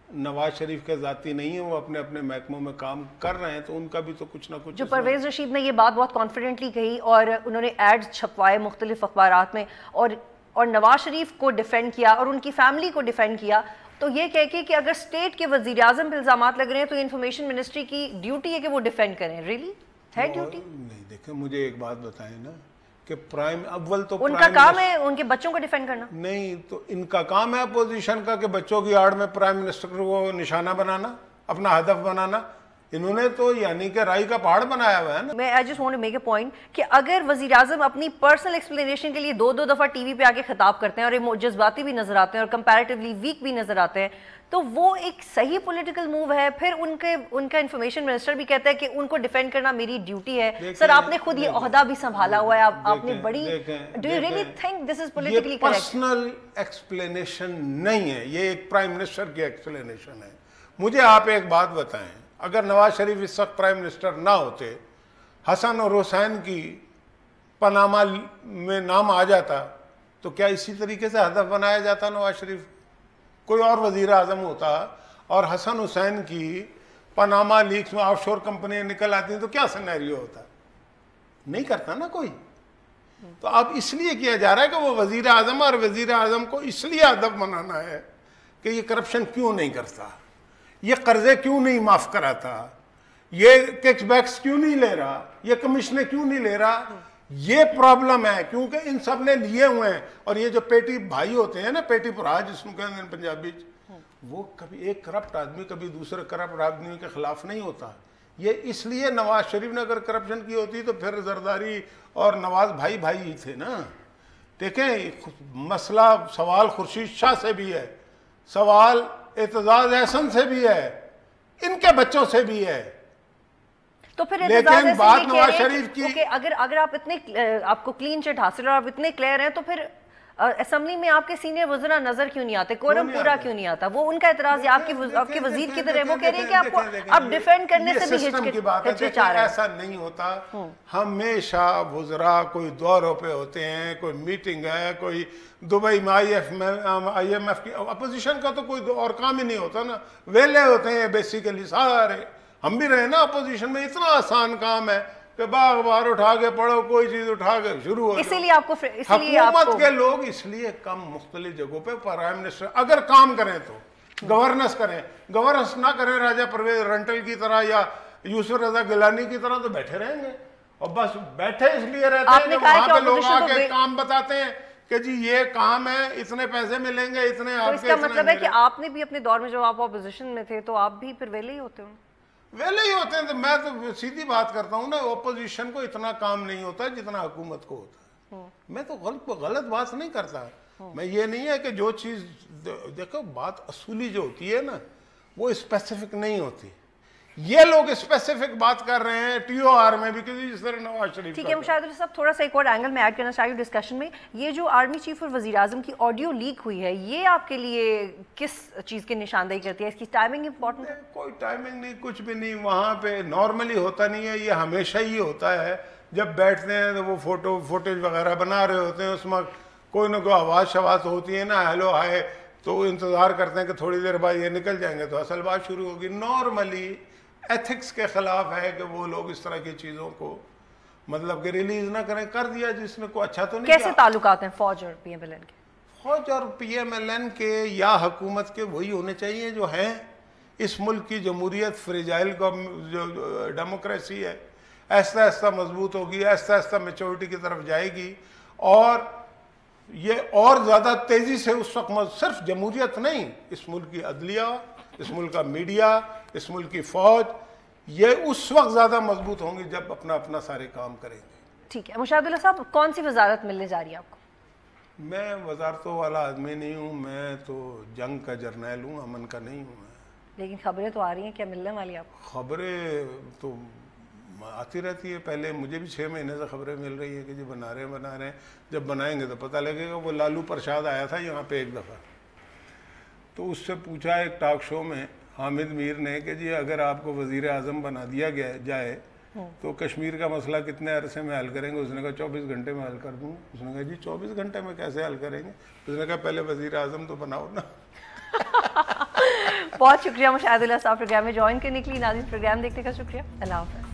E: نواز شریف کے ذاتی نہیں ہیں، وہ اپنے اپنے محکموں میں کام کر رہے ہیں. تو ان کا بھی تو کچھ نہ کچھ.
D: جو پرویز رشید نے یہ بات بہت کانفیڈنٹلی کہی اور انہوں نے ایڈز چھپوائے مختلف اخبارات میں، اور اور نواز شریف کو ڈیفینڈ کیا اور ان کی فیملی کو ڈیفینڈ کیا، تو یہ کہہ کے کہ اگر اسٹیٹ کے وزیر اعظم پہ الزامات لگ رہے ہیں تو انفارمیشن منسٹری کی ڈیوٹی ہے کہ وہ ڈیفینڈ کریں. ریلی ہے ڈیوٹی؟
E: نہیں دیکھیں مجھے ایک بات بتائیں نا کہ پرائم اول تو
D: ان کا کام ہے ان کے بچوں کو ڈیفینڈ کرنا.
E: نہیں تو ان کا کام ہے اپوزیشن کا کہ بچوں کی آڑ میں پرائم منسٹر کو نشانہ بنانا، اپنا ہدف بنانا. انہوں نے تو یعنی کہ رائی کا پہاڑ بنایا ہوا ہے نا.
D: میں I just want to make a point کہ اگر وزیر اعظم اپنی پرسنل ایکسپلینیشن کے لیے دو دفعہ ٹی وی پہ آ کے خطاب کرتے ہیں اور جذباتی بھی نظر آتے ہیں اور کمپیریٹیولی ویک بھی نظر آتے ہیں، تو وہ ایک صحیح پولیٹیکل موو ہے. پھر ان کا انفارمیشن منسٹر بھی کہتا ہے کہ ان کو ڈیفینڈ کرنا میری ڈیوٹی ہے. سر آپ نے خود یہ عہدہ بھی سنبھالا ہوا ہے، آپ نے بڑی do you really think this is politically correct?
E: Personal explanation نہیں ہے، یہ ایک پرائم منسٹر کی ایکسپلینیشن ہے. مجھے آپ ایک بات بتائیں، اگر نواز شریف اس وقت پرائم منسٹر نہ ہوتے، حسن اور حسین کی پاناما میں نام آ جاتا تو کیا اسی طریقے سے ہدف بنایا جاتا نواز شریف؟ کوئی اور وزیر اعظم ہوتا اور حسن حسین کی پاناما لیکس میں آف شور کمپنیاں نکل آتی ہیں تو کیا سینیریو ہوتا؟ نہیں کرتا نا کوئی. تو اب اس لیے کیا جا رہا ہے کہ وہ وزیر اعظم، اور وزیر اعظم کو اس لیے ہدف بنانا ہے کہ یہ کرپشن کیوں نہیں کرتا، یہ قرضے کیوں نہیں معاف کراتا، یہ ٹیکس بیکس کیوں نہیں لے رہا، یہ کمیشنیں کیوں نہیں لے رہا. یہ پرابلم ہے کیونکہ ان سب نے لیے ہوئے ہیں. اور یہ جو پیٹی بھائی ہوتے ہیں نا، پیٹی پرا جس کو کہتے ہیں پنجابی، وہ کبھی ایک کرپٹ آدمی کبھی دوسرے کرپٹ آدمی کے خلاف نہیں ہوتا. یہ اس لیے نواز شریف نے اگر کرپشن کی ہوتی تو پھر زرداری اور نواز بھائی بھائی ہی تھے نا. دیکھیں مسئلہ سوال خورشید شاہ سے بھی ہے، سوال اعتزاز احسن سے بھی ہے، ان کے بچوں سے بھی ہے.
D: تو پھر
E: لیکن بات نواز شریف کی
D: کہ اگر آپ اتنے آپ کو کلین چٹ حاصل اور آپ اتنے کلیئر ہیں تو پھر اسمبلی میں آپ کے سینئر وزراء نظر کیوں نہیں آتے، کوورم پورا کیوں نہیں آتا؟ وہ ان کا اعتراض ہے. آپ کے وزیر کی طرح وہ کہہ رہے ہیں کہ آپ کو اب ڈیفینڈ کرنے سے بھی ہچکچا رہے ہیں.
E: ایسا نہیں ہوتا. ہمیشہ وزراء کوئی دوروں پہ ہوتے ہیں، کوئی میٹنگ ہے، کوئی دبئی میں آئی ایم ایف کی. اپوزیشن کا تو کوئی اور کام ہی نہیں ہوتا نا، ویلے ہوتے ہیں بیسیکلی سارے. ہم بھی رہے نا اپوزیشن میں، اتنا آسان کام ہے کہ باغ بار اٹھا کے پڑھو، کوئی چیز اٹھا کے شروع ہو.
D: اسی لیے آپ کو
E: حکومت کے لوگ اس لیے کم مختلف جگہوں پہ پرائم منسٹر اگر کام کریں تو گورننس کریں، گورننس نہ کریں راجہ پرویز رنٹل کی طرح یا یوسف رضا گیلانی کی طرح تو بیٹھے رہیں گے. اور بس بیٹھے اس لیے رہتے ہیں کہ وہاں پہ لوگ آ کے کام بتاتے ہیں کہ جی یہ کام ہے، اتنے پیسے ملیں گے، اتنے آپ کے.
D: اس کا مطلب ہے کہ آپ نے بھی اپنے دور میں جب آپ اپوزیشن میں تھے تو آپ بھی پھر ویلے ہی ہوتے ہوں.
E: ویلے ہی ہوتے ہیں. تو میں تو سیدھی بات کرتا ہوں نا، اپوزیشن کو اتنا کام نہیں ہوتا جتنا حکومت کو ہوتا ہے. میں تو غلط بات نہیں کرتا. میں یہ نہیں ہے کہ جو چیز دیکھو بات اصولی جو ہوتی ہے نا وہ اسپیسیفک نہیں ہوتی. یہ لوگ اسپیسیفک بات کر رہے ہیں ٹی او آر میں بھی کسی جس طرح نواز شریف.
D: ٹھیک ہے مشاہد اللہ صاحب، تھوڑا سا ایک اور اینگل میں ایڈ کرنا چاہیے ڈسکشن میں. یہ جو آرمی چیف اور وزیر اعظم کی آڈیو لیک ہوئی ہے، یہ آپ کے لیے کس چیز کی نشاندہی کرتی ہے؟ اس کی ٹائمنگ امپورٹنٹ ہے؟
E: کوئی ٹائمنگ نہیں، کچھ بھی نہیں. وہاں پہ نارملی ہوتا نہیں ہے، یہ ہمیشہ ہی ہوتا ہے. جب بیٹھتے ہیں تو وہ فوٹیج وغیرہ بنا رہے ہوتے ہیں، اس میں کوئی نہ کوئی آواز شواز ہوتی ہے نا، ہیلو ہائے، تو انتظار کرتے ہیں کہ تھوڑی دیر بعد یہ نکل جائیں گے تو اصل بات شروع ہوگی. نارملی ایتھکس کے خلاف ہے کہ وہ لوگ اس طرح کی چیزوں کو مطلب کہ ریلیز نہ کریں. کر دیا جس نے کوئی اچھا تو نہیں.
D: کیسے تعلقات ہیں فوج اور پی ایم ایل این کے؟
E: فوج اور پی ایم ایل این کے یا حکومت کے وہی ہونے چاہیے جو ہیں. اس ملک کی جمہوریت فریجائل جو ڈیموکریسی ہے، آہستہ آہستہ مضبوط ہوگی، آہستہ آہستہ میچورٹی کی طرف جائے گی. اور یہ اور زیادہ تیزی سے اس وقت صرف جمہوریت نہیں، اس ملک کی عدلیہ، اس ملک کا میڈیا، اس ملک کی فوج، یہ اس وقت زیادہ مضبوط ہوں گی جب اپنا اپنا سارے کام کریں گے.
D: ٹھیک ہے مشاہد اللہ صاحب، کون سی وزارت ملنے جا رہی ہے آپ کو؟
E: میں وزارتوں والا آدمی نہیں ہوں، میں تو جنگ کا جرنیل ہوں، امن کا نہیں ہوں.
D: لیکن خبریں تو آ رہی ہیں، کیا ملنے والی آپ کو؟
E: خبریں تو آتی رہتی ہے. پہلے مجھے بھی 6 مہینے سے خبریں مل رہی ہیں کہ جی بنا رہے ہیں. جب بنائیں گے تو پتہ لگے گا. وہ لالو پرساد آیا تھا یہاں پہ ایک دفعہ، تو اس سے پوچھا ایک ٹاک شو میں حامد میر نے کہ جی اگر آپ کو وزیر اعظم بنا دیا جائے تو کشمیر کا مسئلہ کتنے عرصے میں حل کریں گے؟ اس نے کہا 24 گھنٹے میں حل کر دوں. اس نے کہا جی 24 گھنٹے میں کیسے حل کریں گے؟ اس نے کہا پہلے وزیر اعظم تو بناؤ نا.
D: بہت شکریہ مشاہد اللہ صاحب پروگرام میں جوائن کرنے کے لیے. ناظرین پروگرام دیکھنے کا شکریہ. اللہ حافظ.